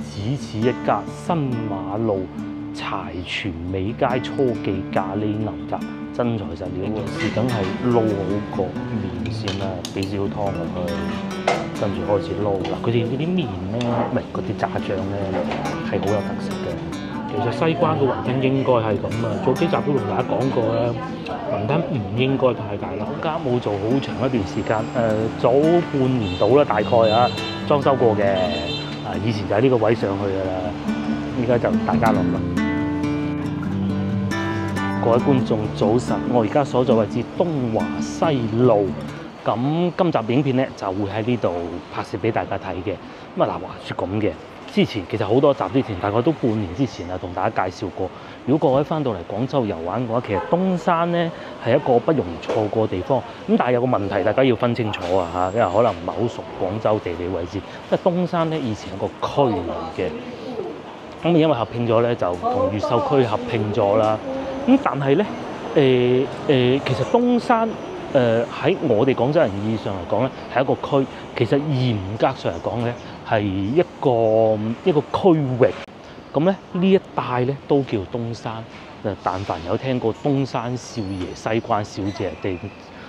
只此一家，新馬路柴荃美街初記咖喱牛雜，真材實料喎，試梗係撈好個麵先啦，俾少湯落去，跟住開始撈嗱。佢哋嗰啲麵咧，唔係嗰啲炸醬咧，係好有特色嘅。其實西關嘅雲吞應該係咁啊，早幾集都同大家講過啦，雲吞唔應該太大粒。間冇做好長一段時間，早半年到啦，大概啊，裝修過嘅。以前就喺呢個位上去㗎啦，依家就大家諗啦。各位觀眾早晨，我而家所在位置東華西路，咁今集影片咧就會喺呢度拍攝俾大家睇嘅。咁啊嗱，話説咁嘅。之前其實好多集之前，大概都半年之前啊，同大家介紹過。如果各位翻到嚟廣州遊玩嘅話，其實東山咧係一個不容錯過嘅地方。咁但係有個問題，大家要分清楚啊嚇，因為可能唔係好熟廣州地理位置。因為東山咧以前係個區嚟嘅，咁因為合併咗咧，就同越秀區合併咗啦。咁但係咧，其實東山喺我哋廣州人意義上嚟講咧，係一個區。其實嚴格上嚟講咧，係一個區域。咁咧呢一帶咧都叫東山。但凡有聽過東山少爺、西關小姐定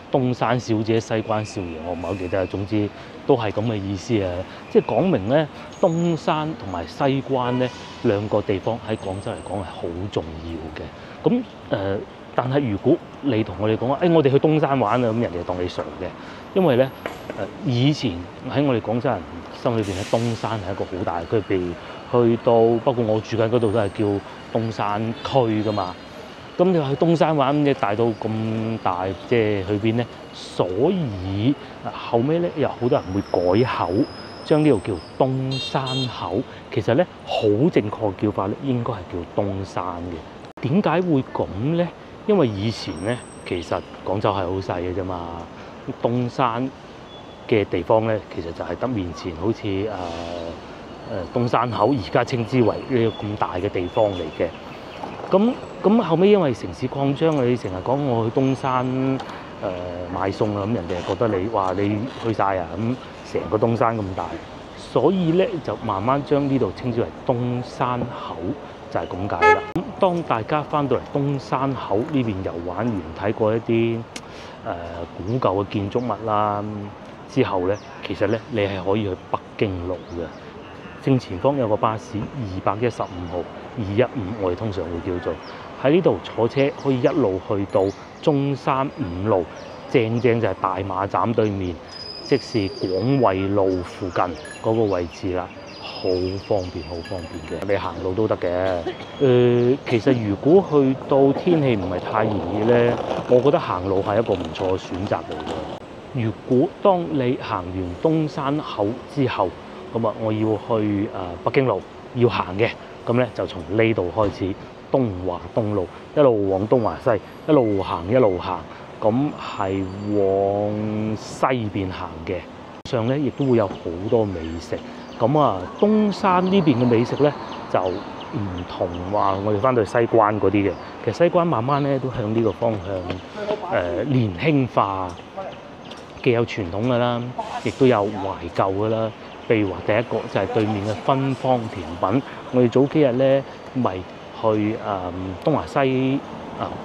東山小姐、西關少爺，我唔係好記得。總之都係咁嘅意思啊！即係講明咧，東山同埋西關咧兩個地方喺廣州嚟講係好重要嘅。咁但係如果你同我哋講話，我哋去東山玩啊，咁人哋當你傻嘅，因為咧以前喺我哋廣州人心裏邊咧，東山係一個好大嘅區別。去到包括我住緊嗰度都係叫東山區噶嘛。咁你話去東山玩，你大到咁大，即係去邊咧？所以後尾咧有好多人會改口，將呢度叫東山口。其實咧好正確叫法咧，應該係叫東山嘅。點解會咁咧？因為以前咧，其實廣州係好細嘅啫嘛。東山嘅地方咧，其實就係得面前好似東山口，而家稱之為呢個咁大嘅地方嚟嘅。咁後尾因為城市擴張，你成日講我去東山買餸啊，咁人哋覺得你話你去晒啊，咁成個東山咁大，所以咧就慢慢將呢度稱之為東山口，就係咁解啦。咁當大家翻到嚟東山口呢邊遊玩完，睇過一啲古舊嘅建築物啦之後咧，其實咧你係可以去北京路嘅。正前方有個巴士215號215，我哋通常會叫做喺呢度坐車可以一路去到中山5路，正就係大馬站對面，即是廣衛路附近嗰個位置啦，好方便，好方便嘅。你行路都得嘅。其實如果去到天氣唔係太炎熱咧，我覺得行路係一個唔錯嘅選擇嚟嘅。如果當你行完東山口之後，咁啊，我要去北京路要行嘅，咁咧就從呢度開始，東華東路一路往東華西，一路行，咁係往西邊行嘅。上咧亦都會有好多美食。咁啊，東山呢邊嘅美食咧就唔同話我哋翻到去西關嗰啲嘅。其實西關慢慢咧都向呢個方向年輕化，既有傳統㗎啦，亦都有懷舊㗎啦。譬如話第一個就係對面嘅芬芳甜品，我哋早幾日咧咪去東華西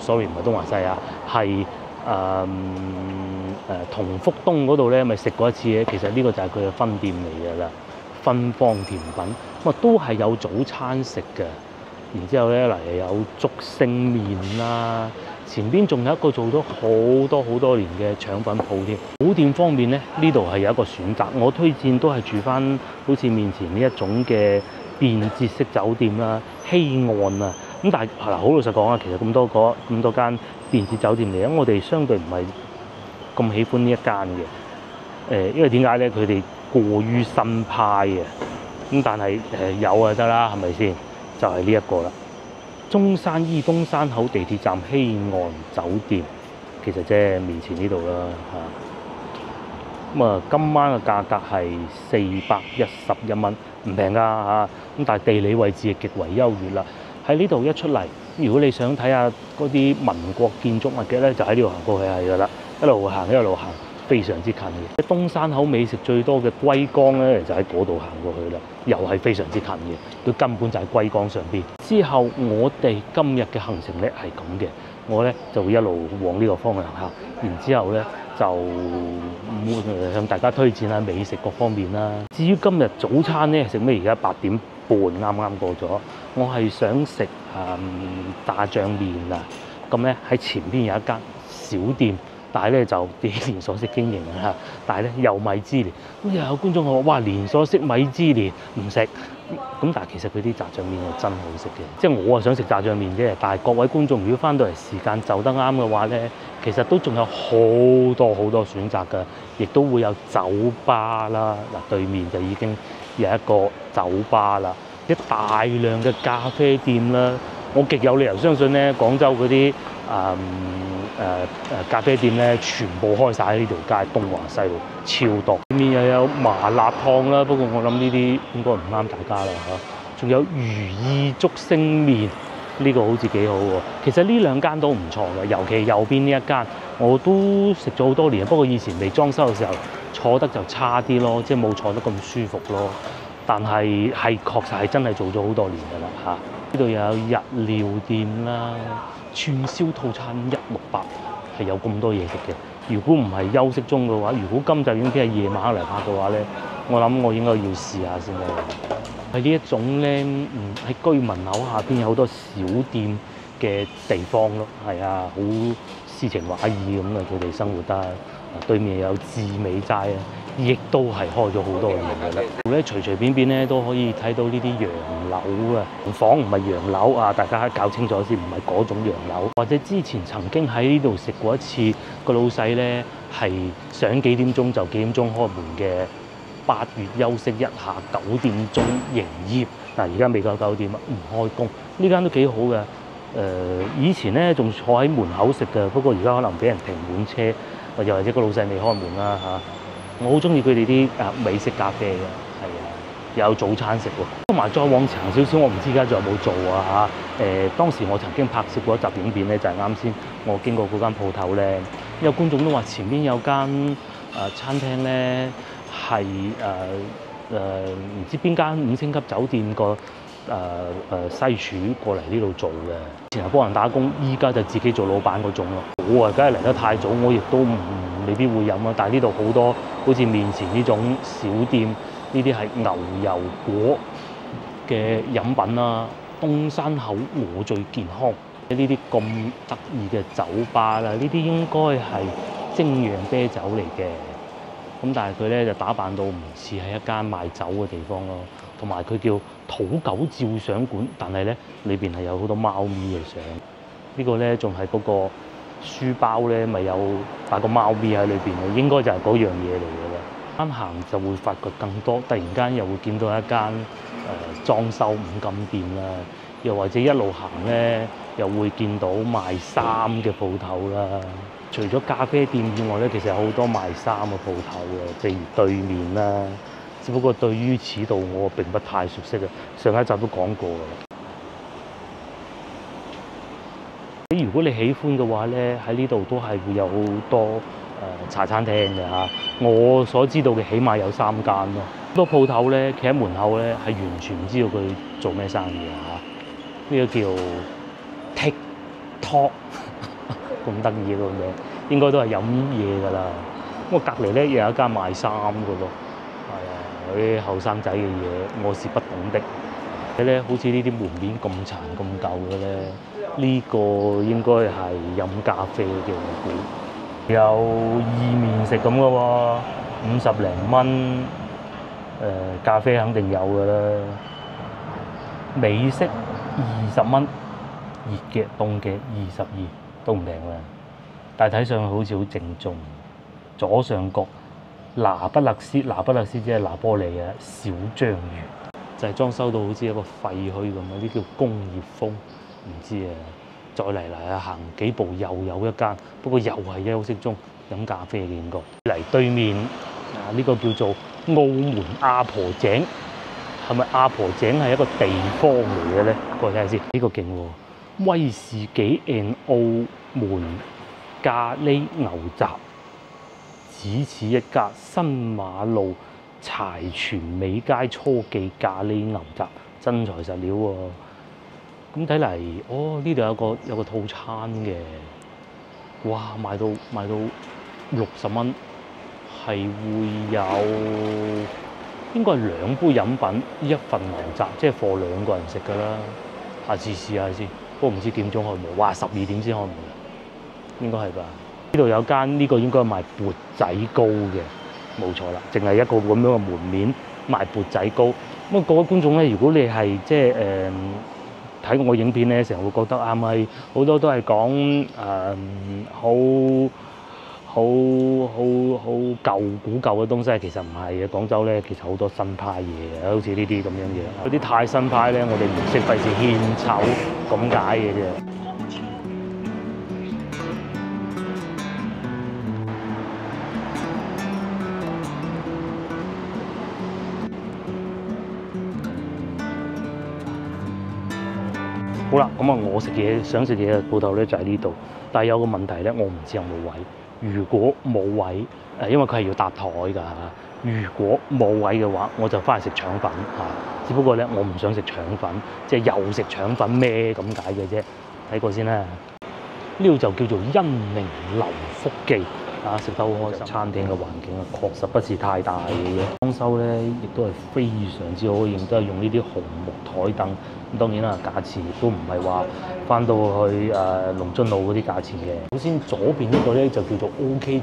sorry 唔係東華西啊，係同福東嗰度咧咪食過一次嘅。其實呢個就係佢嘅分店嚟㗎啦，芬芳甜品咁啊都係有早餐食嘅。然之後咧嗱又有竹升麵啦，前邊仲有一個做咗好多年嘅腸粉鋪添。酒店方面咧，呢度係有一個選擇，我推薦都係住翻好似面前呢一種嘅便捷式酒店啦，希岸啊。咁但係嗱好老實講啊，其實咁多間便捷酒店嚟，我哋相對唔係咁喜歡呢一間嘅。因為點解咧？佢哋過於新派嘅。咁但係有就得啦，係咪先？就係呢一個啦，中山醫東山口地鐵站希岸酒店，其實即係面前呢度啦嚇。咁啊，今晚嘅價格係411蚊，唔平㗎嚇。咁但係地理位置係極為優越啦。喺呢度一出嚟，如果你想睇下嗰啲民國建築物嘅咧，就喺呢度行過去係㗎啦。一路行，非常之近嘅。東山口美食最多嘅龜崗咧，就喺嗰度行過去啦，又係非常之近嘅。佢根本就喺龜崗上邊。之後我哋今日嘅行程咧係咁嘅，我咧就會一路往呢個方向行，然之後咧就向大家推薦下美食各方面啦。至於今日早餐咧食咩？而家8點半啱啱過咗，我係想食炸醬麵啊！咁咧喺前邊有一間小店，但係咧就啲連鎖式經營啊，但係咧又米芝蓮，咁又有觀眾話：哇，連鎖式米芝蓮唔食。咁但係其實佢啲炸醬麵係真好食嘅，即係我啊想食炸醬麵啫。但係各位觀眾如果翻到嚟時間就得啱嘅話咧，其實都仲有好多選擇㗎，亦都會有酒吧啦。嗱，對面就已經有一個酒吧啦，一大量嘅咖啡店啦。我極有理由相信咧，廣州嗰啲咖啡店咧，全部開晒喺呢條街東華西路，超多。裏面又有麻辣燙啦，不過我諗呢啲應該唔啱大家啦嚇。仲有如意竹升麵，呢個好似幾好喎。其實呢兩間都唔錯嘅，尤其右邊呢一間，我都食咗好多年。不過以前未裝修嘅時候，坐得就差啲咯，即係冇坐得咁舒服咯。但係確實係真係做咗好多年㗎啦嚇。呢度又有日料店啦，串燒套餐168係有咁多嘢食嘅。如果唔係休息中嘅話，如果今集影片係夜晚黑嚟拍嘅話咧，我諗我應該要試下先啦。係呢一種咧，喺居民樓下邊有好多小店嘅地方咯，係啊，好詩情畫意咁嘅佢哋生活得。對面有志美齋啊，亦都係開咗好多年嘅啦。咧隨便咧都可以睇到呢啲洋樓啊，房唔係洋樓啊，大家搞清楚先，唔係嗰種洋樓。或者之前曾經喺呢度食過一次，個老細咧係想幾點鐘就幾點鐘開門嘅。8月休息一下，9點鐘營業。嗱，而家未夠9點啊，唔開工。呢間都幾好嘅。以前咧仲坐喺門口食嘅，不過而家可能俾人停滿車，又或者個老細未開門啦嚇。我好中意佢哋啲美式咖啡嘅，係啊，有早餐食喎。同埋再往長少少，我唔知而家仲有冇做啊嚇。當時我曾經拍攝過一集影片咧，就係啱先我經過嗰間鋪頭咧，有觀眾都話前邊有間餐廳咧。係唔知邊間5星級酒店個西廚過嚟呢度做嘅，以前係幫人打工，依家就自己做老闆嗰種咯。我梗係嚟得太早，我亦都未必會飲啊。但係呢度好多好似面前呢種小店，呢啲係牛油果嘅飲品啦。東山口我最健康，呢啲咁得意嘅酒吧啦，呢啲應該係精釀啤酒嚟嘅。咁但係佢咧就打扮到唔似係一間賣酒嘅地方咯，同埋佢叫土狗照相館，但係咧裏邊係有好多貓咪嘅相。呢個咧仲係嗰個書包咧，咪有擺個貓咪喺裏邊嘅，應該就係嗰樣嘢嚟嘅啦。啱行就會發覺更多，突然間又會見到一間裝修五金店啦，又或者一路行咧又會見到賣衫嘅鋪頭啦。除咗咖啡店以外咧，其實有好多賣衫嘅鋪頭嘅，正如對面啦。只不過對於此度我並不太熟悉嘅，上一集都講過啦。如果你喜歡嘅話咧，喺呢度都係會有好多茶餐廳嘅嚇。我所知道嘅起碼有3間咯。好多鋪頭咧，企喺門口咧係完全唔知道佢做咩生意嚇。呢個叫 TikTok。咁得意個名，應該都係飲嘢㗎啦。咁隔離咧又有一間賣衫㗎咯，係啊，嗰啲後生仔嘅嘢，我是不懂的。咧好似呢啲門面咁殘咁舊嘅咧，呢個應該係飲咖啡嘅我估。有意麵食咁嘅喎，50零蚊，咖啡肯定有㗎啦。美式20蚊，熱嘅凍嘅22。都唔平啦，但係睇上去好似好正宗。左上角拿不勒斯即係拿波利啊，小章魚就係裝修到好似一個廢墟咁啊！啲叫工業風，唔知啊。再嚟啊，行幾步又有一間，不過又係休息中飲咖啡嘅應該。嚟對面啊，呢個叫做澳門阿婆井，係咪阿婆井係一個地方嚟嘅咧？過嚟睇下先，呢個勁喎。威士忌 and 澳門咖喱牛雜，只此一家，新馬路柴荃美街初記咖喱牛雜，真材實料喎。咁睇嚟，哦呢度有個套餐嘅，哇賣到60蚊，係會有應該係2杯飲品，一份牛雜，即係貨2個人食㗎啦。下次試下先，不過唔知點鐘開門，哇12點先開門，應該係吧？呢度有間呢個應該係賣缽仔糕嘅，冇錯啦，淨係一個咁樣嘅門面賣缽仔糕。咁各位觀眾咧，如果你係即係睇我影片咧，成日會覺得啱咪好多都係講好古舊嘅東西，其實唔係嘅。廣州咧，其實好多新派嘢，好似呢啲咁樣嘢。嗰啲太新派咧，我哋唔識，費事獻醜咁解嘅啫。好啦，咁啊，我想食嘢嘅鋪頭咧就喺呢度，但係有個問題咧，我唔知有冇位。如果冇位，因為佢係要搭台㗎。如果冇位嘅話，我就翻嚟食腸粉嚇。只不過咧，我唔想食腸粉，即係又食腸粉咩咁解嘅啫。睇過先啦。呢度就叫做恩寧留福記。食得好開心。餐廳嘅環境啊，確實不是太大嘅嘢。裝修咧，亦都係非常之好，亦都係用呢啲紅木台凳。咁當然啦，價錢亦都唔係話翻到去龍津路嗰啲價錢嘅。首先左邊呢個咧就叫做 OK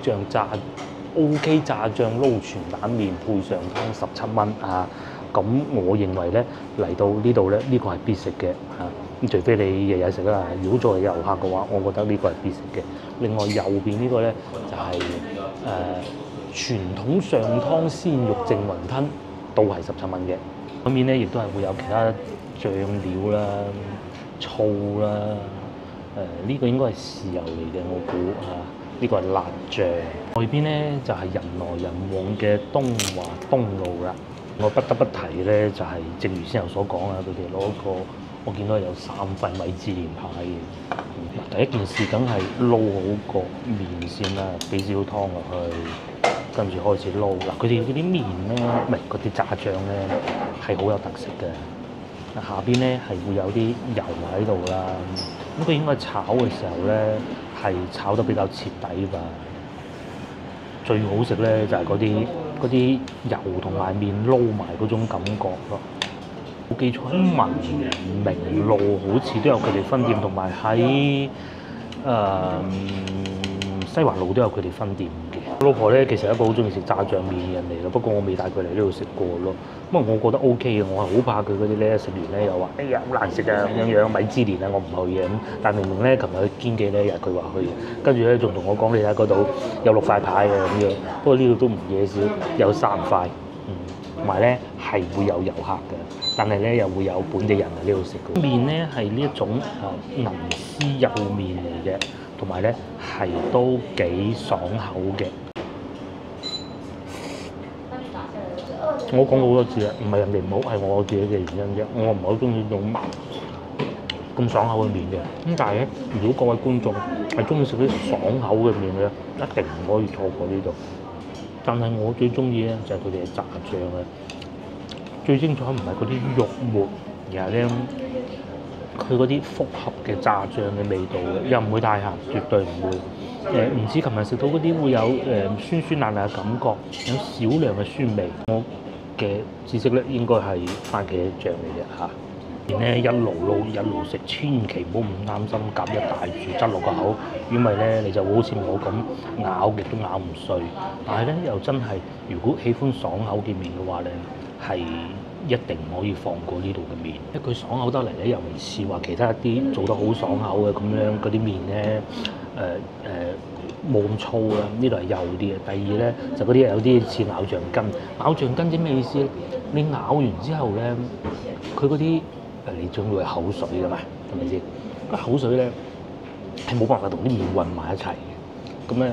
炸醬撈全蛋麵配上湯17蚊啊！咁我認為咧嚟到呢度咧，呢個係必食嘅嚇。咁除非你日日食啦，如果作為遊客嘅話，我覺得呢個係必食嘅。另外右邊呢個咧就係傳統上湯鮮肉淨雲吞，都係17蚊嘅。嗰面咧亦都係會有其他醬料啦、醋啦，呢個應該係豉油嚟嘅，我估嚇。呢個係辣醬。外邊咧就係人來人往嘅東華東路啦。我不得不提咧，就係正如先頭所講啊，佢哋攞個我見到有3塊米芝蓮牌嘅。第一件事梗係撈好個麵先啦，俾少湯落去，跟住開始撈。嗱，佢哋嗰啲麵咧，唔係嗰啲炸醬咧，係好有特色嘅。下邊咧係會有啲油喺度啦。咁佢應該炒嘅時候咧係炒得比較徹底吧。最好食咧就係嗰啲油同埋麵撈埋嗰種感覺咯。冇記錯喺文明路好似都有佢哋分店，同埋喺西環路都有佢哋分店嘅。我老婆咧其實係一個好中意食炸醬麵嘅人嚟嘅，不過我未帶佢嚟呢度食過咯。咁啊，我覺得 OK 嘅，我係好怕佢嗰啲咧食完咧又話哎呀好難食啊咁樣米芝蓮啊，我唔去嘅咁。但明明咧琴日去堅記咧日佢話去，跟住咧仲同我講你睇嗰度有6塊牌嘅咁樣。不過呢度都唔嘢少，有3塊，同埋咧係會有遊客嘅，但係咧又會有本地人喺呢度食嘅。麵咧係呢一種銀絲幼麵嚟嘅，同埋咧係都幾爽口嘅。我講過好多次啦，唔係人哋唔好，係我自己嘅原因啫。我唔係好中意用咁爽口嘅麵嘅。咁但係咧，如果各位觀眾係中意食啲爽口嘅麵嘅，一定唔可以錯過呢度。但係我最中意咧就係佢哋嘅炸醬咧，最精彩唔係嗰啲肉末，而係咧佢嗰啲複合嘅炸醬嘅味道嘅，又唔會太鹹，絕對唔會。唔似琴日食到嗰啲會有酸酸辣辣嘅感覺，有少量嘅酸味。我嘅知識咧應該係番茄醬嚟嘅嚇。然咧一路撈一路食，千祈唔好唔擔心夾一大柱執落個口，因為咧你就會好似我咁咬極都咬唔碎。但係咧又真係，如果喜歡爽口嘅麵嘅話咧，係一定唔可以放過呢度嘅麵。因為佢爽口得嚟咧，又唔似話其他一啲做得好爽口嘅咁樣嗰啲麵咧，冇咁粗啦，呢度係幼啲嘅。第二咧就嗰啲有啲似咬橡筋，咬橡筋即咩意思咧？你咬完之後咧，佢嗰啲你總會口水㗎嘛，係咪先？個口水咧係冇辦法同啲麵混埋一齊嘅，咁咧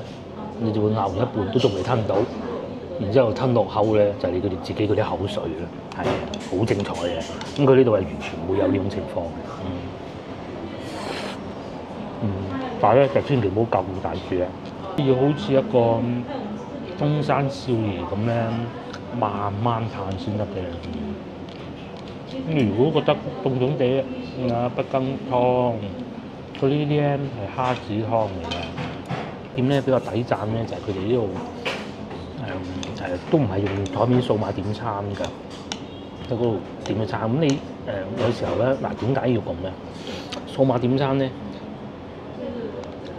你就會咬完一半都仲未吞到，然之後吞落口咧就係你佢哋自己嗰啲口水啦，係好精彩嘅。咁佢呢度係完全冇有呢種情況嘅。但係咧就千祈唔好夠大柱啊，要好似一個東山少爺咁咧，慢慢嘆先得嘅。如果覺得凍凍地北羹湯，佢呢啲咧係蝦子湯嚟嘅。點咧比較抵讚咧，就係佢哋呢度都唔係用台面數碼點餐㗎，喺嗰度點嘅餐。咁你有時候咧點解要咁咧？數碼點餐咧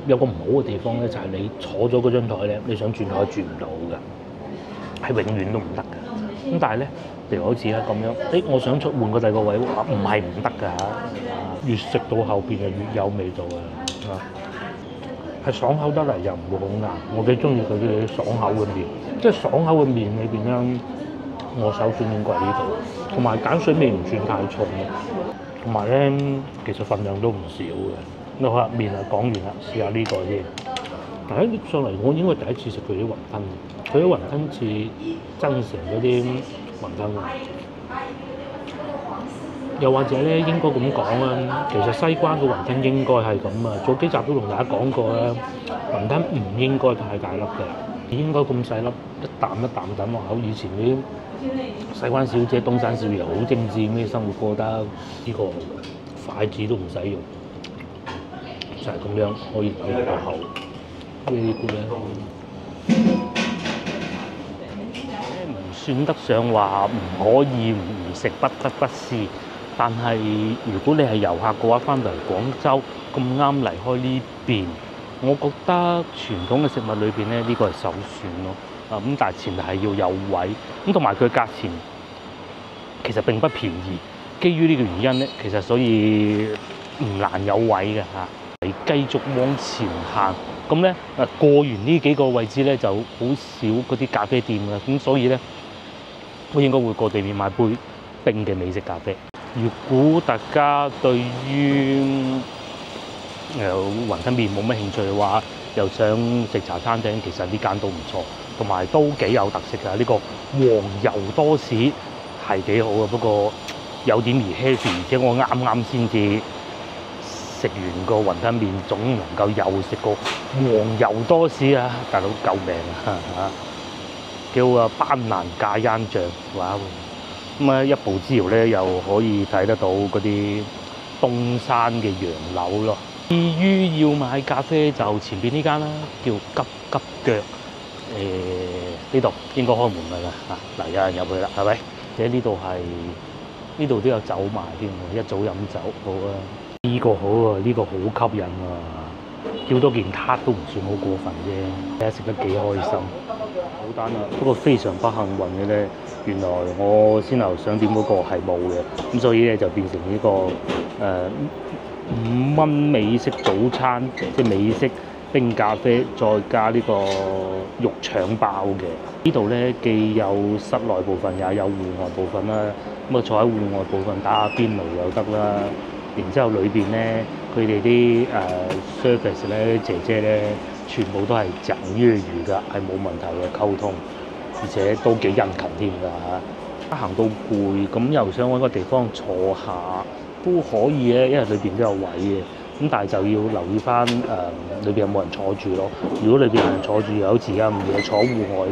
有個唔好嘅地方咧，就係你坐咗嗰張台咧，你想轉台轉唔到㗎，係永遠都唔得㗎。咁但係咧，譬如好似咧咁樣，我想換個第二個位，唔係唔得㗎嚇。越食到後邊就越有味道啊！係爽口得嚟又唔會好硬，我幾中意佢啲爽口嘅麵，即係爽口嘅麵裏邊咧，我首選應該係呢度，同埋鹼水味唔算太重嘅，同埋咧其實份量都唔少嘅。好啦，麵啊講完啦，試下呢個先。但係上嚟我應該第一次食佢啲雲吞，佢啲雲吞似增城嗰啲雲吞啊。又或者咧，應該咁講啦，其實西關嘅雲吞應該係咁啊。早幾集都同大家講過啦，雲吞唔應該太大粒嘅，應該咁細粒，一啖一啖等落口。以前啲西關小姐、東山少爺好精緻，咩生活過得呢個筷子都唔使用，就係咁樣可以入到口。呢個咧唔算得上話唔可以唔食，不得不試。但係如果你係遊客嘅話，翻到嚟廣州咁啱離開呢邊，我覺得傳統嘅食物裏邊咧，呢個係首選咯。咁但係前提係要有位，咁同埋佢價錢其實並不便宜。基於呢個原因咧，其實所以唔難有位嘅嚇。你繼續往前行，咁咧過完呢幾個位置咧，就好少嗰啲咖啡店嘅，咁所以咧我應該會過對面買杯冰嘅美式咖啡。如果大家對於雲吞麵冇乜興趣嘅話，又想食茶餐廳，其實呢間都唔錯，同埋都幾有特色㗎。呢個黃油多士係幾好嘅，不過有點兒 heavy，而且我啱啱先至食完個雲吞麵，總能夠又食個黃油多士啊！大佬救命啊嚇！叫班蘭加煙醬，哇！咁啊，一步之遙咧，又可以睇得到嗰啲東山嘅洋樓咯。至於要買咖啡，就前邊呢間啦，叫急急腳。呢度應該開門㗎啦嚇，嗱有人入去啦，係咪？而且呢度都有酒賣添喎，一早飲酒好啊。呢個好啊，呢個好吸引啊！叫多件撻都唔算好過分啫，睇下食得幾開心。好單啊，不過非常不幸運嘅咧，原來我先頭想點嗰個係冇嘅，咁所以咧就變成呢個5蚊美式早餐，即係美式冰咖啡，再加呢個肉腸包嘅。呢度咧既有室內部分，也有戶外部分啦。咁啊坐喺戶外部分打下邊爐又得啦。然之後裏邊咧，佢哋啲service 咧姐姐咧，全部都係講粵語㗎，係冇問題嘅溝通，而且都幾殷勤添㗎嚇。行到攰，咁又想揾個地方坐下都可以嘅，因為裏邊都有位嘅。咁但係就要留意翻裏邊有冇人坐住咯。如果裏邊有人坐住，又好似而家咁夜坐戶外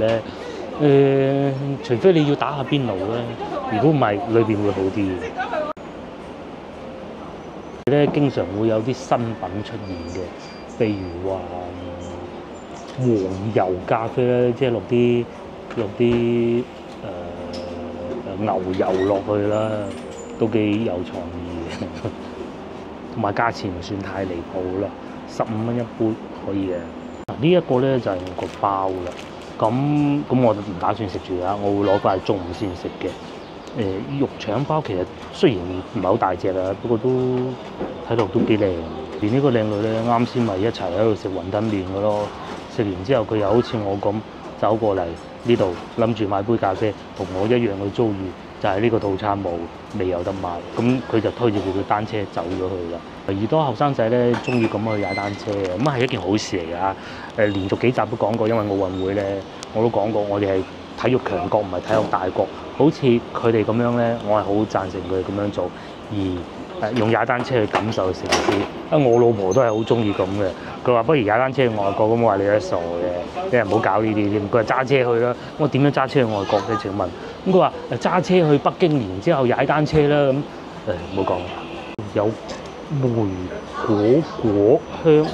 咧，除非你要打下邊爐咧，如果唔係，裏邊會好啲嘅。咧經常會有啲新品出現嘅，譬如話黃油咖啡咧，即係落啲牛油落去啦，都幾有創意嘅，同埋價錢唔算太離譜啦，15蚊一杯可以嘅。呢一個咧就係我個包啦，咁我就唔打算食住啦，我會攞翻去中午先食嘅。肉腸包其實雖然唔係好大隻啊，不過都睇落都幾靚。連呢個靚女咧，啱先咪一齊喺度食雲吞麵嘅咯。食完之後，佢又好似我咁走過嚟呢度，諗住買杯咖啡，同我一樣嘅遭遇，就係呢個套餐冇，未有得買。咁佢就推住佢嘅單車走咗去啦。而多後生仔咧，中意咁去踩單車嘅，咁係一件好事嚟㗎。連續幾集都講過，因為奧運會咧，我都講過，我哋係體育強國，唔係體育大國。好似佢哋咁樣咧，我係好贊成佢哋咁樣做。用踩單車去感受城市。我老婆都係好中意咁嘅，佢話不如踩單車去外國，咁我話你都傻嘅，你唔好搞呢啲添。佢話揸車去啦，我點樣揸車去外國咧？請問，咁佢話揸車去北京，然之後踩單車啦，咁唔好講，有梅果香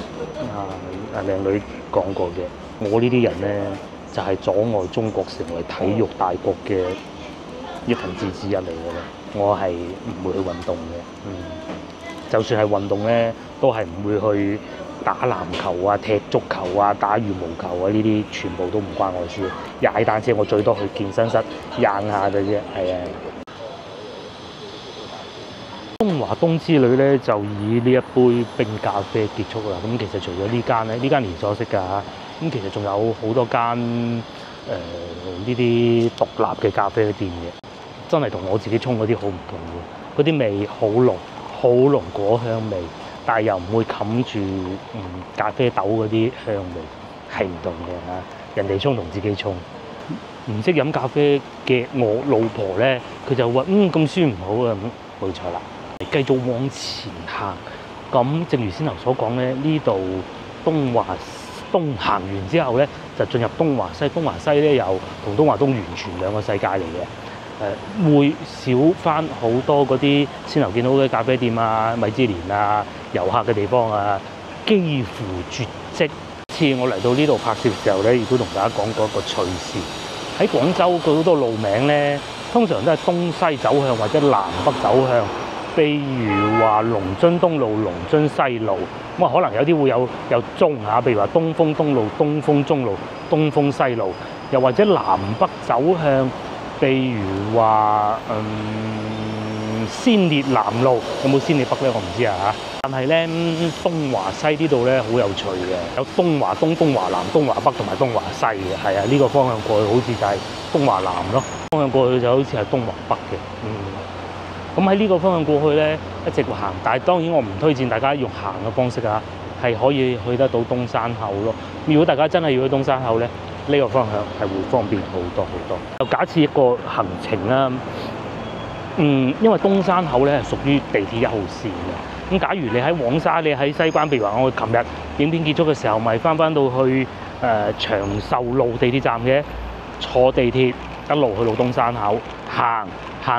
靚女講過嘅，我呢啲人咧就係阻礙中國成為體育大國嘅一份子之一嚟嘅啦。我係唔會去運動嘅，就算係運動咧，都係唔會去打籃球啊、踢足球啊、打羽毛球啊，呢啲全部都唔關我事。踩單車我最多去健身室踩下嘅啫，係啊。東華東之旅咧就以呢一杯冰咖啡結束啦。咁其實除咗呢間咧，呢間連鎖式㗎嚇，咁其實仲有好多間呢啲獨立嘅咖啡店嘅，真係同我自己沖嗰啲好唔同嘅。嗰啲味好濃，好濃果香味，但係又唔會冚住咖啡豆嗰啲香味，係唔同嘅嚇。人哋沖同自己沖，唔識飲咖啡嘅我老婆咧，佢就話咁酸唔好啊，冇錯啦。繼續往前行，咁正如先頭所講咧，呢度東行完之後咧，就進入東華西。東華西咧又同東華東完全兩個世界嚟嘅，會少翻好多嗰啲先頭見到嘅咖啡店啊、米芝蓮啊、遊客嘅地方啊，幾乎絕跡。次我嚟到呢度拍攝嘅時候咧，亦都同大家講過一個趣事。喺廣州好多路名咧，通常都係東西走向或者南北走向。譬如話龍津東路、龍津西路，咁可能有啲會有中嚇，譬如話東風東路、東風中路、東風西路，又或者南北走向，譬如話先烈南路，有冇先烈北咧？我唔知啊嚇。但係咧，東華西呢度咧好有趣嘅，有東華東、東華南、東華北同埋東華西嘅，係啊，呢個方向過去好似就係東華南咯，方向過去就好似係東華北嘅，咁喺呢個方向過去咧，一直行，但係當然我唔推薦大家用行嘅方式啊，係可以去得到東山口咯。如果大家真係要去東山口咧，呢個方向係會方便好多好多。就假設一個行程啦，因為東山口咧係屬於地鐵1號線嘅。咁假如你喺黃沙，你喺西關，譬如話我琴日影片結束嘅時候，咪翻到去長壽路地鐵站嘅，坐地鐵一路去到東山口行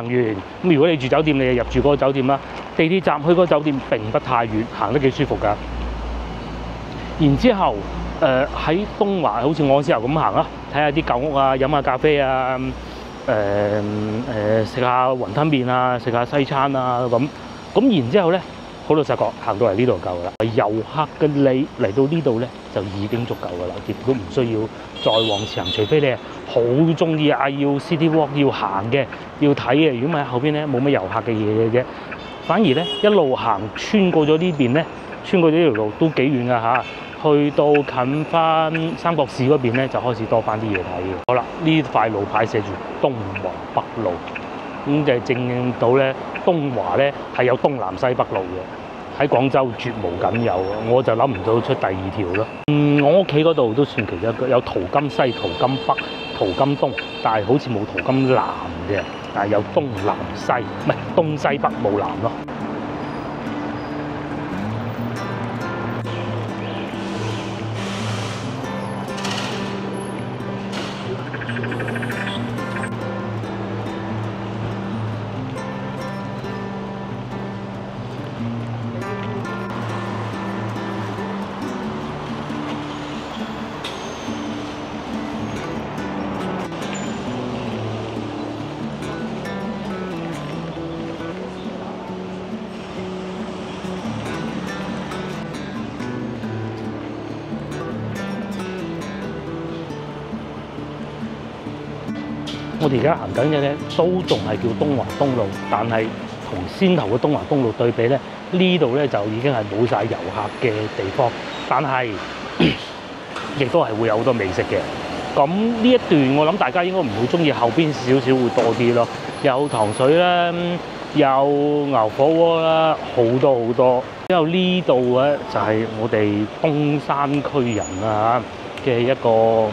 完，咁如果你住酒店，你就入住嗰個酒店啦。地鐵站去嗰個酒店並不太遠，行得幾舒服㗎。然之後喺東華，好似我之後咁行啦，睇下啲舊屋啊，飲下咖啡啊，食下雲吞麵啊，食下西餐啊咁。然之後咧，好老實講，行到嚟呢度夠啦。遊客嘅你嚟到呢度咧，就已經足夠㗎啦，亦都唔需要再往前行，除非你係好中意啊，要 city walk 要行嘅，要睇嘅。如果唔係後邊咧冇乜遊客嘅嘢嘅啫，反而咧一路行穿過咗呢邊咧，穿過咗呢條路都幾遠㗎嚇，去到近翻三角市嗰邊咧就開始多翻啲嘢睇嘅。好啦，呢塊路牌寫住東華北路，咁就證到咧東華咧係有東南西北路嘅，喺廣州絕無僅有，我就諗唔到出第二條咯。我屋企嗰度都算其中一個，有淘金西、淘金北、淘金東，但係好似冇淘金南嘅，但係有東南西，唔係東西北冇南咯。我哋而家行緊嘅咧，都仲係叫東華東路，但係同先頭嘅東華東路對比咧，呢度咧就已經係冇晒遊客嘅地方，但係亦都係會有好多美食嘅。咁呢一段我諗大家應該唔會中意，後邊少少會多啲咯，有糖水啦，有牛火鍋啦，好多好多。之後呢度咧就係我哋東山區人啊嘅一個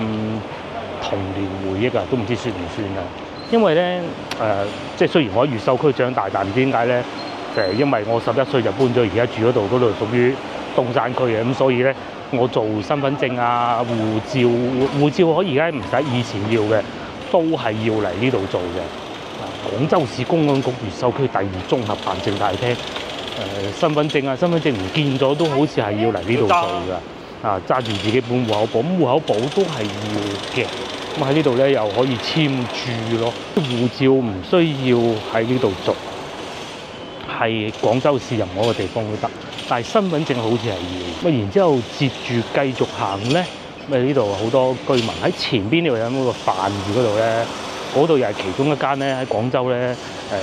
童年回憶啊，都唔知算唔算啊？因為咧即係雖然我喺越秀區長大，但唔知點解咧，就係因為我11歲就搬咗而家住嗰度，嗰度屬於東山區嘅，咁所以咧我做身份證啊、護照可以而家唔使以前要嘅，都係要嚟呢度做嘅。廣州市公安局越秀區第2綜合辦證大廳，身份證唔見咗都好似係要嚟呢度做㗎。揸住自己本戶口簿，咁戶口簿都係要嘅。咁喺呢度咧又可以簽注咯。護照唔需要喺呢度做，係廣州市任何一個地方都得。但係身份證好似係要。咁然之後接住繼續行咧，咁呢度好多居民喺前邊呢度有嗰個飯字嗰度咧。嗰度又係其中一間咧喺廣州咧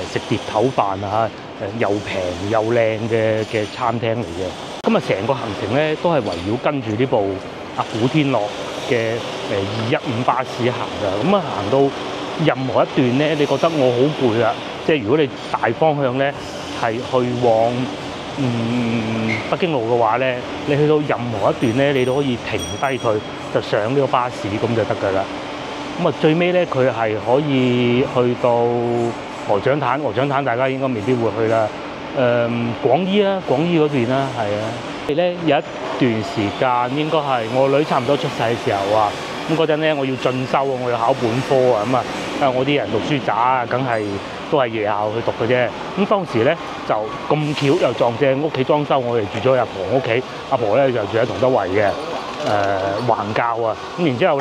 食碟頭飯啊，又平又靚嘅餐廳嚟嘅。咁啊，成個行程咧都係圍繞跟住呢部古天樂嘅215巴士行㗎。咁啊，行到任何一段咧，你覺得我好攰啦，即係如果你大方向咧係去往北京路嘅話咧，你去到任何一段咧，你都可以停低佢，就上呢個巴士咁就得㗎啦。咁啊，最尾咧，佢係可以去到鵝掌灘大家應該未必會去啦。廣醫嗰邊啦，係啊。咧有一段時間應該係我女差唔多出世嘅時候啊，咁嗰陣咧我要進修啊，我要考本科啊，咁啊，我啲人讀書渣啊，梗係都係夜校去讀嘅啫。咁當時咧就咁巧又撞正屋企裝修，我哋住咗阿婆屋企，阿婆咧就住喺同德圍嘅環教啊。咁然之後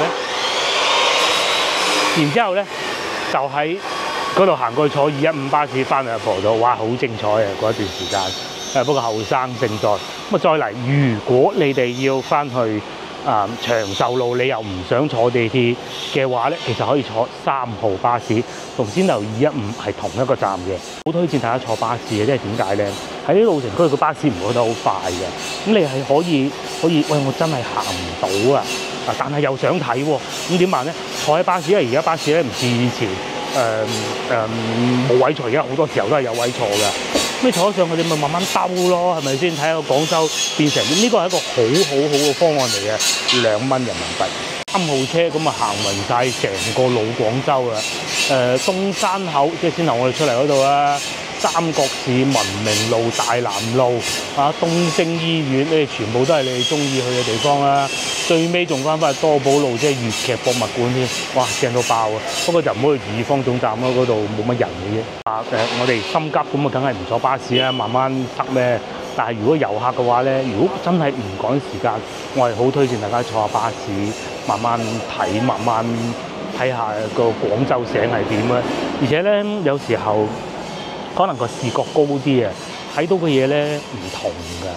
咧，就喺嗰度行過去坐215巴士翻嚟阿婆度，哇！好精彩啊嗰一段時間。不過後生勝在。咁啊，再嚟，如果你哋要翻去長壽路，你又唔想坐地鐵嘅話咧，其實可以坐3號巴士，同先頭215係同一個站嘅。好推薦大家坐巴士嘅，即係點解咧？喺啲老城區個巴士唔會去得好快嘅，咁你係可以，喂，我真係行唔到啊！但係又想睇喎，咁點辦咧？坐喺巴士，因為而家巴士咧唔似以前冇位坐，而家好多時候都係有位坐嘅。咁你坐咗上去，你咪慢慢兜咯，係咪先？睇下個廣州變成點？呢個係一個好嘅方案嚟嘅，2蚊人民幣。3號車咁啊行勻晒成個老廣州啊！東山口即係先頭我哋出嚟嗰度啦，三角市、文明路、大南路東昇醫院，呢全部都係你哋中意去嘅地方啦。最尾仲翻返去多寶路，即係粵劇博物館添，哇正到爆啊！不過就唔好去二方總站咯，嗰度冇乜人嘅啫。我哋心急咁啊，梗係唔坐巴士啦，慢慢塞咩？但係如果遊客嘅話咧，如果真係唔趕時間，我係好推薦大家坐下巴士，慢慢睇，慢慢睇下個廣州城係點咧。而且咧，有時候可能個視覺高啲啊，睇到嘅嘢咧唔同㗎。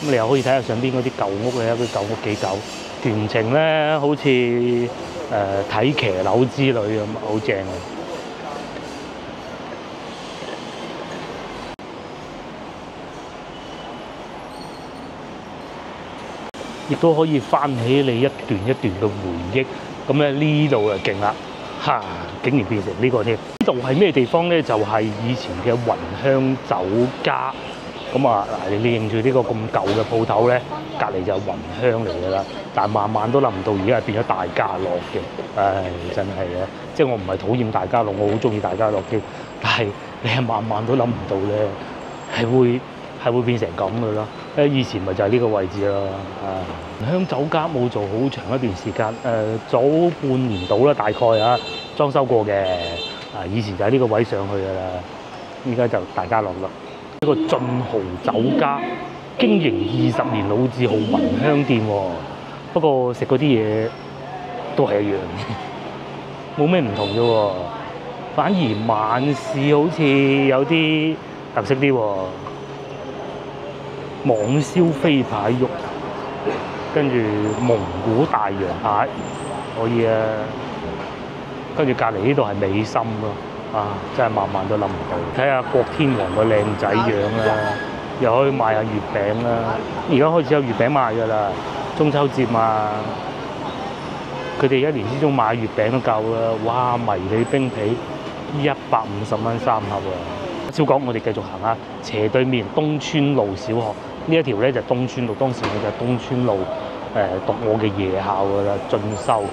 咁你又可以睇下上邊嗰啲舊屋咧，啲舊屋幾舊，全程咧好似睇騎樓之類咁，好正啊！亦都可以翻起你一段一段嘅回憶。咁咧呢度就勁啦，竟然變成呢個添。呢度係咩地方咧？就係以前嘅雲香酒家。咁啊，嗱，你認住呢個咁舊嘅鋪頭咧，隔離就係雲香嚟㗎啦。但係萬萬都諗唔到，而家係變咗大家樂嘅。唉，真係啊！即係我唔係討厭大家樂，我好中意大家樂添。但係你係萬萬都諗唔到咧，係會變成咁嘅咯。以前咪就係呢個位置咯。雲香酒家冇做好長一段時間，早半年到啦，大概啊，裝修過嘅。以前就喺呢個位上去㗎啦，依家就大家樂啦。呢個晉豪酒家經營20年老字號雲香店喎，不過食嗰啲嘢都係一樣，冇咩唔同啫喎。反而晚市好似有啲特色啲喎，網燒飛牌肉，跟住蒙古大洋蟹可以啊，跟住隔離呢度係美心咯。真係萬萬都諗唔到。睇下郭天王個靚仔樣啦，又可以賣下月餅啦。而家開始有月餅賣㗎啦，中秋節嘛，佢哋1年之中買月餅都夠啦。哇，迷你冰皮150蚊3盒啊！少講，我哋繼續行下斜對面東川路小學呢一條咧，就東川路。當時我就係東川路讀我嘅夜校㗎啦，進修。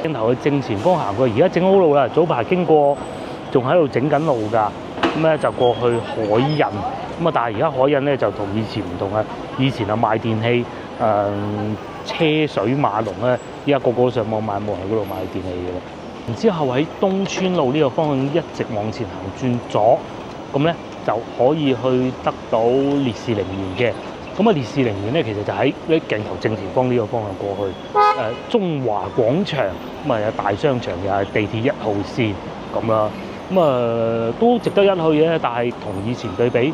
鏡頭去正前方行過，而家整好路啦。早排經過。仲喺度整緊路㗎，咁咧就過去海印咁啊，但係而家海印咧就同以前唔同啊，以前啊賣電器車水馬龍咧，依家個個上網買，冇人喺嗰度買電器嘅啦。然之後喺東村路呢個方向一直往前行轉左，咁咧就可以去得到烈士陵園嘅。咁啊，烈士陵園咧其實就喺呢鏡頭正前方呢個方向過去。中華廣場咁啊有大商場，又係地鐵1號線咁啦。咁啊都值得一去嘅，但係同以前對比，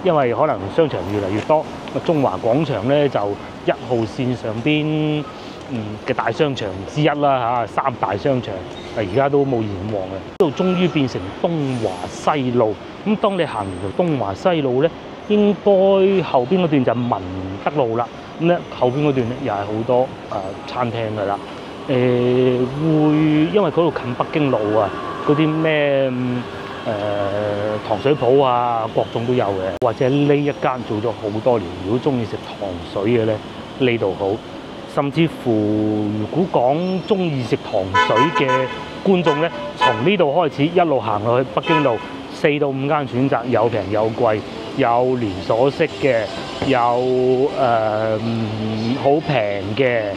因為可能商場越嚟越多。中華廣場咧就1號線上邊嘅大商場之一啦嚇，3大商場而家都冇以前旺嘅。呢度終於變成東華西路。咁當你行完條東華西路咧，應該後邊嗰段就係文德路啦。咁咧後邊嗰段咧又係好多餐廳㗎啦。會因為嗰度近北京路啊，嗰啲咩糖水鋪啊，各種都有嘅。或者呢一間做咗好多年，如果中意食糖水嘅咧，呢度好。甚至乎如果講中意食糖水嘅觀眾咧，從呢度開始一路行落去北京路，4到5間選擇，有平有貴，有連鎖式嘅，有好平嘅，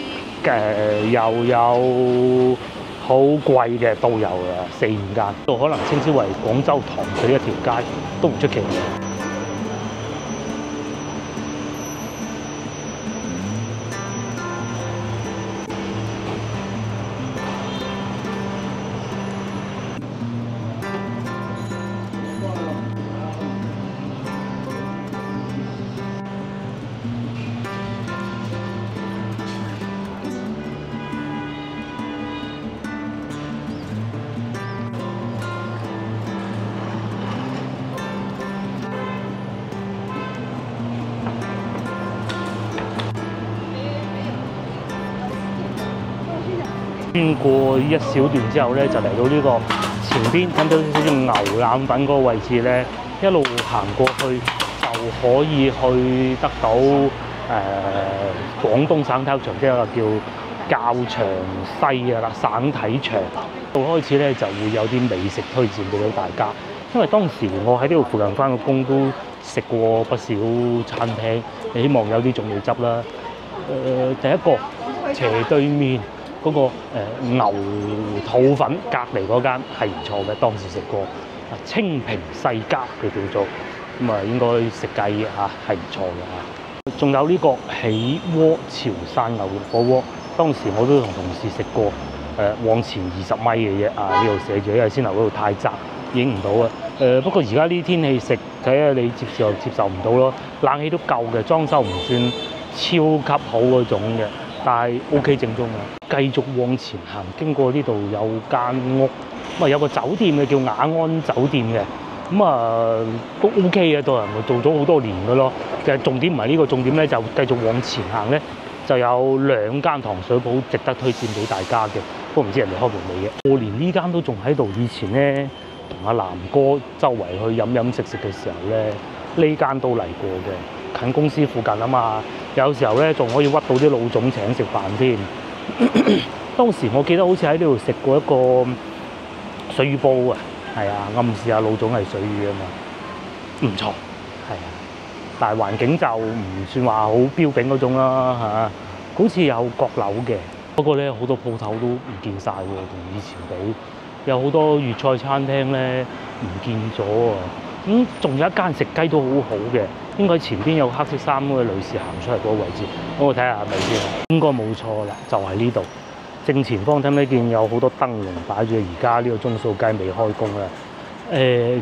又有好貴嘅都有嘅，4、5間。度可能稱之為廣州糖水一條街，都唔出奇嘅。穿過一小段之後咧，就嚟到呢個前邊睇到少少牛腩粉嗰個位置咧，一路行過去就可以去得到廣東省體育場，即係一個叫較場西嘅啦，省體場。到開始咧就會有啲美食推薦俾到大家，因為當時我喺呢度附近返個工都食過不少餐廳，希望有啲仲未執啦。第一個斜對面嗰個牛肚粉隔離嗰間係唔錯嘅，當時食過清平世家佢叫做，咁啊應該食雞嚇係唔錯嘅嚇。仲有呢個喜鍋潮汕牛肉火鍋，當時我都同同事食過，往前20米嘅啫啊，呢度寫住，因為先頭嗰度太窄影唔到啊。不過而家呢啲天氣食，睇下你接受唔到咯。冷氣都夠嘅，裝修唔算超級好嗰種嘅。但係 OK 正宗啊！繼續往前行，經過呢度有間屋，咁啊有個酒店嘅叫雅安酒店嘅，咁啊都 OK 嘅，都係做咗好多年嘅咯。其實重點唔係呢個，重點咧就繼續往前行咧，就有2間糖水鋪值得推薦俾大家嘅，不過唔知人哋開門未嘅。過年呢間都仲喺度，以前咧同阿南哥周圍去飲食嘅時候咧，呢間都嚟過嘅，近公司附近啊嘛。有時候咧仲可以屈到啲老總請食飯添。當時我記得好似喺呢度食過一個水魚煲啊，係啊，暗示下老總係水魚啊嘛，唔錯，係啊。但係環境就唔算話好標炳嗰種啦嚇，好似有閣樓嘅，不過咧好多鋪頭都唔見晒喎，同以前比，有好多粵菜餐廳咧唔見咗啊。仲有一間食雞都好好嘅，應該前邊有黑色衫嗰個女士行出嚟嗰個位置，我睇下係咪先？應該冇錯啦，就係呢度。正前方睇唔睇見有好多燈籠擺住？而家呢個鐘數雞未開工啦。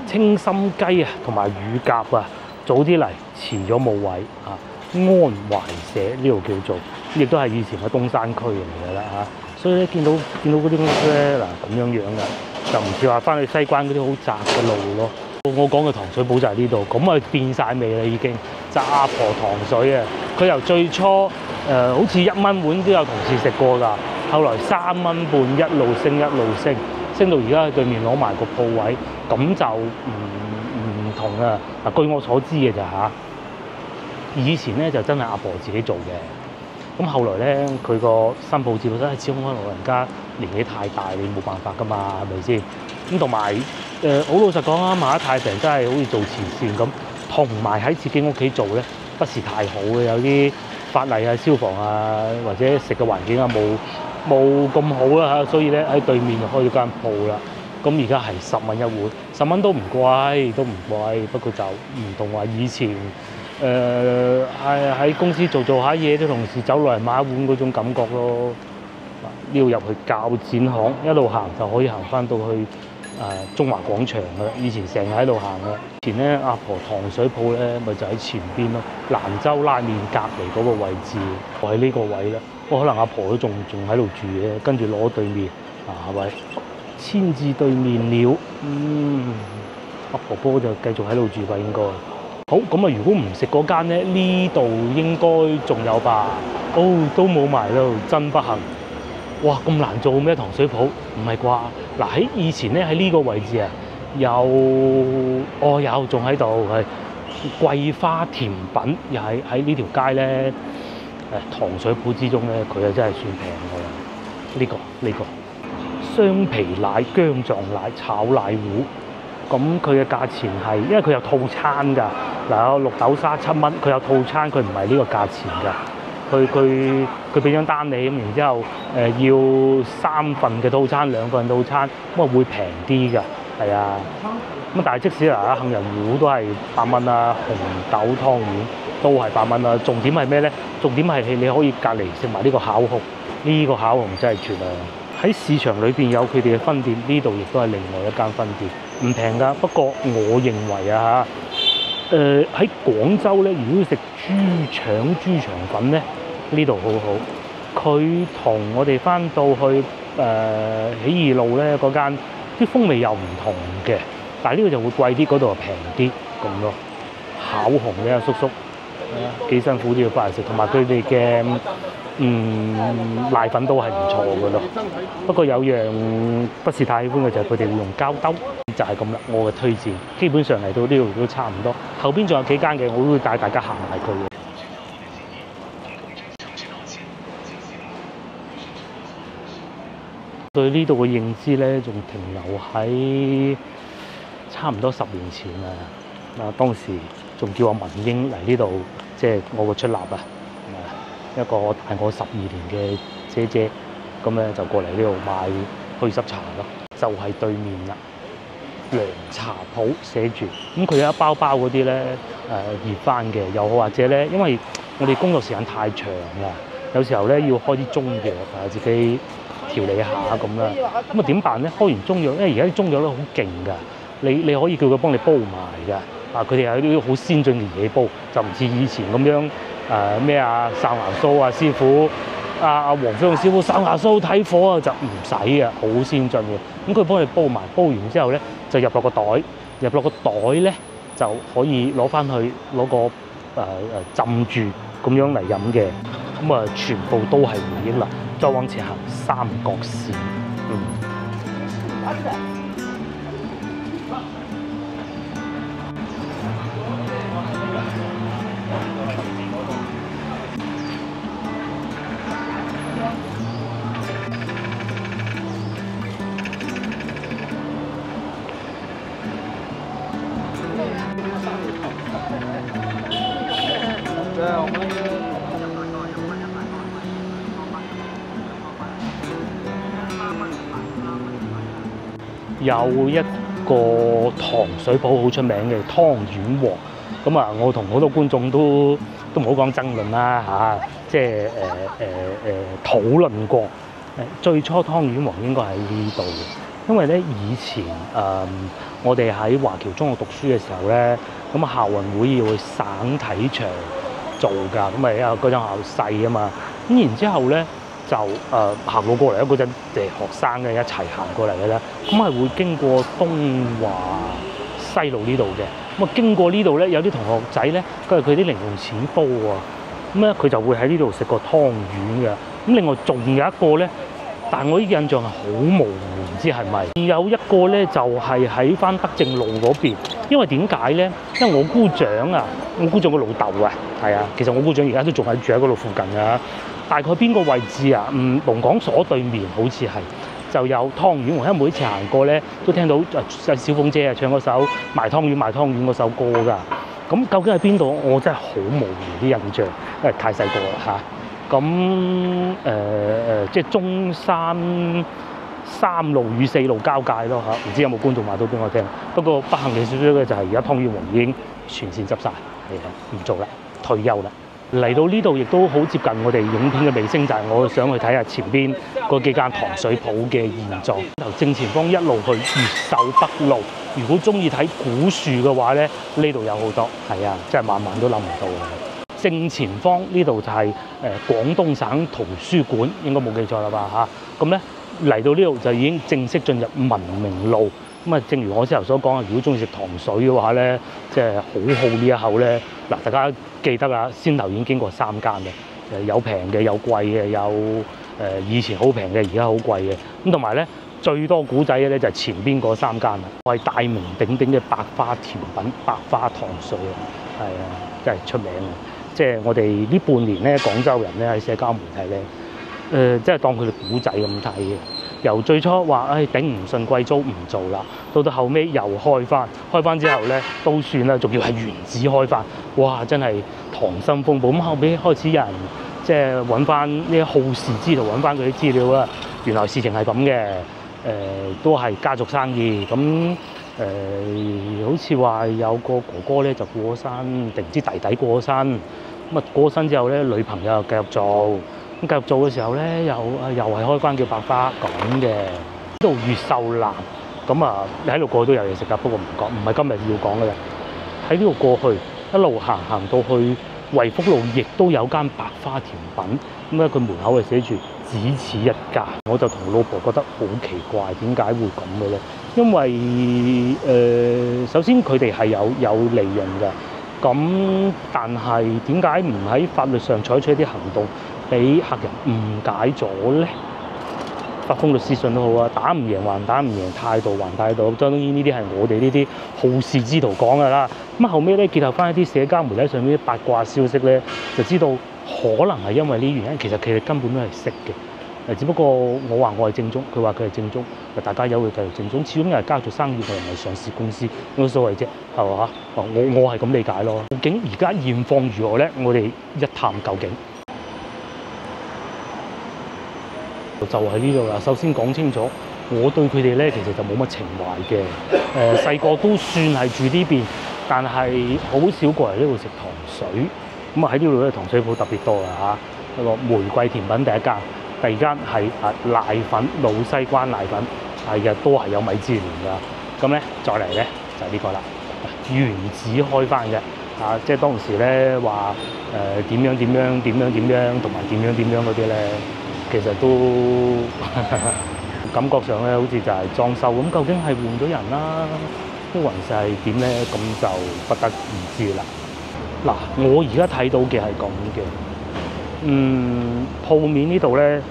清心雞啊，同埋乳鴿啊，早啲嚟，遲咗冇位啊。安懷社呢度叫做，亦都係以前嘅東山區嚟㗎啦嚇。所以咧見到嗰啲屋咧嗱咁樣嘅，就唔似話翻去西關嗰啲好窄嘅路咯。我講嘅糖水鋪就係呢度，咁啊變晒味啦已經。就阿婆糖水啊，佢由最初好似1蚊碗都有同事食過㗎，後來3蚊半一路升，升到而家喺對面攞埋個鋪位，咁就唔同啊！嗱，據我所知嘅就嚇，以前咧就真係阿婆自己做嘅，咁後來咧佢個新抱接咗，始終可能老人家年紀太大，你冇辦法㗎嘛，係咪先？咁同埋好老實講啊，買得太平真係好似做慈善咁，同埋喺自己屋企做咧，不是太好嘅，有啲法例啊、消防啊或者食嘅環境啊冇咁好啦嚇，所以咧喺對面就開咗間鋪啦。咁而家係10蚊一碗，10蚊都唔貴，不過就唔同話以前喺公司做下嘢，啲同事走落嚟買一碗嗰種感覺咯。呢度入去較剪行，一路行就可以行翻到去中華廣場噶啦。以前成日喺度行嘅。以前咧阿婆糖水鋪咧，咪就喺前邊咯，蘭州拉麵隔離嗰個位置，我喺呢個位啦。可能阿婆都仲喺度住嘅，跟住攞對面係咪？千字對面了，阿婆婆就繼續喺度住吧應該。好咁啊！如果唔食嗰間咧，呢度應該仲有吧？哦，都冇埋咯，真不幸。哇！咁難做咩糖水鋪？唔係啩？嗱喺以前咧喺呢個位置啊，有仲喺度係桂花甜品，又喺呢條街咧糖水鋪之中咧，佢啊真係算平㗎啦。呢個雙皮奶、薑撞奶、炒奶糊。咁佢嘅價錢係，因為佢有套餐㗎，有綠豆沙7蚊，佢有套餐，佢唔係呢個價錢㗎。佢俾張單你咁，然之後要3份嘅套餐、2份套餐，咁啊會平啲㗎，係啊。咁但係即使杏仁糊都係8蚊啦，紅豆湯圓都係8蚊啦。重點係咩咧？重點係你可以隔離食埋呢個烤紅，呢個烤紅真係絕啊！喺市場裏邊有佢哋嘅分店，呢度亦都係另外一間分店，唔平㗎。不過我認為啊喺廣州咧，如果要食豬腸粉咧，呢度好好。佢同我哋翻到去起義路咧嗰間啲風味又唔同嘅，但係呢個就會貴啲，嗰度就平啲咁咯。烤紅呢，叔叔幾辛苦都要翻嚟食，同埋佢哋嘅奶粉都係唔錯嘅咯。不過有樣不是太喜歡嘅就係佢哋會用膠兜，就係咁啦。我嘅推薦基本上嚟到呢度都差唔多，後邊仲有幾間嘅，我都會帶大家行埋佢嘅。對呢度嘅認知咧，仲停留喺差唔多10年前啊！當時仲叫阿文英嚟呢度，即係我個出納啊，一個大我12年嘅姐姐，咁咧就過嚟呢度買祛濕茶咯，就係對面啦。涼茶鋪寫住，咁佢有一包嗰啲咧熱翻嘅，又或者咧，因為我哋工作時間太長啦，有時候咧要開啲中藥自己調理下咁啦。咁啊點辦咧？開完中藥，因為而家啲中藥咧好勁㗎，你可以叫佢幫你煲埋㗎。佢哋有啲好先進嘅儀器煲，就唔似以前咁樣哨牙酥啊師傅。黃飛鴻師傅哨牙酥睇火啊，就唔使嘅，好先進嘅。咁佢幫你煲埋，煲完之後咧就入落個袋咧就可以攞翻去攞個浸住咁樣嚟飲嘅。咁啊全部都係回憶啦。再往前行三角線，有一個糖水鋪好出名嘅湯圓王，咁啊，我同好多觀眾都唔好講爭論啦即係討論過。最初湯圓王應該喺呢度嘅，因為咧以前我哋喺華僑中學讀書嘅時候咧，咁校運會要去省體場做㗎，咁咪因為嗰間學校細啊嘛，咁然之後咧。就行路過嚟嗰陣，學生嘅一齊行過嚟嘅啦。咁係會經過東華西路呢度嘅。咁啊經過呢度咧，有啲同學仔咧，佢啲零用錢多啊。咁咧佢就會喺呢度食個湯圓嘅。咁另外仲有一個咧，但係我啲印象係好模糊，唔知係咪？有一個咧就係喺翻德政路嗰邊。因為點解咧？因為我姑丈個老豆啊，係啊，其實我姑丈而家都仲係住喺嗰度附近㗎。大概邊個位置啊？龍港所對面好似係就有湯圓王，因為每次行過咧都聽到小鳳姐唱嗰首賣湯圓嗰首歌㗎。咁究竟喺邊度？我真係好模糊啲印象，因為太細個啦嚇。即係中山3路與4路交界咯嚇，唔知有冇觀眾話到俾我聽。不過不幸嘅少少嘅就係而家湯圓王已經全線執晒，係啊，唔做啦，退休啦。嚟到呢度亦都好接近我哋影片嘅尾聲，就係我想去睇下前邊嗰幾間糖水鋪嘅現狀。由正前方一路去越秀北路，如果中意睇古樹嘅話咧，呢度有好多，係啊，真係晚晚都諗唔到嘅。正前方呢度就係廣東省圖書館，應該冇記錯啦吧嚇。咁咧嚟到呢度就已經正式進入文明路。咁啊，正如我之後所講啊，如果中意食糖水嘅話咧，即係好好呢一口咧。嗱，大家記得啦，先頭已經經過3間嘅，有平嘅，有貴嘅，有以前好平嘅，而家好貴嘅。咁同埋咧，最多古仔嘅咧就係前邊嗰3間啦，係大名鼎鼎嘅百花甜品、百花糖水啊，係啊，真係出名啊！即係我哋呢半年咧，廣州人咧喺社交媒體咧，即係當佢哋古仔咁睇嘅。由最初話頂唔順貴租唔做啦，到後尾又開翻之後咧都算啦，仲要係原址開翻，哇！真係溏心風暴。咁後尾開始有人即係揾翻呢好事之徒揾翻佢啲資料啦，原來事情係咁嘅，都係家族生意。咁好似話有個哥哥咧就過咗身，定唔知弟弟過咗身。咁啊過咗身之後咧，女朋友又繼續做。咁繼續做嘅時候咧，又係開關叫百花咁嘅。呢度越秀南，咁啊，你喺度過去都有嘢食㗎，不過唔講，唔係今日要講嘅啦。喺呢度過去，一路行到去惠福路，亦都有間百花甜品。咁咧，佢門口係寫住只此一家。我就同老婆覺得好奇怪，點解會咁嘅咧？因為首先佢哋係有利潤㗎。咁但係點解唔喺法律上採取一啲行動？俾客人誤解咗咧，發封律師信都好啊，打唔贏還打唔贏，態度還態度。當然呢啲係我哋呢啲好事之徒講㗎啦。咁後尾咧結合翻一啲社交媒體上面啲八卦消息咧，就知道可能係因為呢原因，其實佢哋根本都係識嘅。只不過我話我係正宗，佢話佢係正宗，大家有會繼續正宗。始終又係家族生意，我又唔係上市公司，冇所謂啫，係嘛？我係咁理解咯。究竟而家現況如何咧？我哋一探究竟。就喺呢度啦。首先講清楚，我對佢哋咧其實就冇乜情懷嘅。細個都算係住呢邊，但係好少過嚟呢度食糖水。咁啊喺呢度咧糖水鋪特別多㗎嚇。一個玫瑰甜品第一間，第二間係瀨粉老西關瀨粉，係嘅都係有米芝蓮㗎。咁咧再嚟咧就係呢個啦，原址開翻嘅。即係當時咧話點樣同埋點樣嗰啲咧。其實都感覺上咧，好似就係裝修咁。究竟係換咗人啦，都還是係點咧？咁就不得而知啦。嗱，我而家睇到嘅係咁嘅，鋪面呢度咧，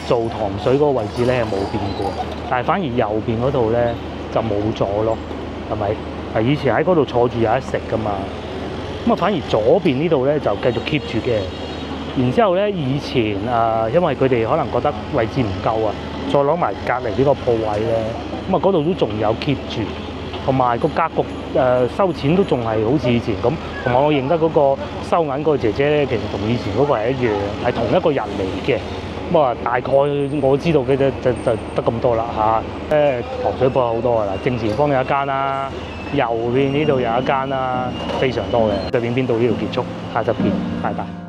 做糖水嗰個位置咧係冇變過，但係反而右邊嗰度咧就冇咗咯，係咪？以前喺嗰度坐住有得食噶嘛，咁啊反而左邊呢度咧就繼續 keep 住嘅。然之後咧，以前因為佢哋可能覺得位置唔夠啊，再攞埋隔離呢個鋪位咧，咁啊嗰度都仲有 keep 住，同埋個格局收錢都仲係好似以前咁。同埋我認得嗰個收銀嗰個姐姐咧，其實同以前嗰個係一樣，係同一個人嚟嘅。咁啊，大概我知道嘅就得咁多啦嚇。糖水鋪有好多㗎啦，正前方有一間啦，右邊呢度有一間啦，非常多嘅。對片片到呢度結束，下集見，拜拜。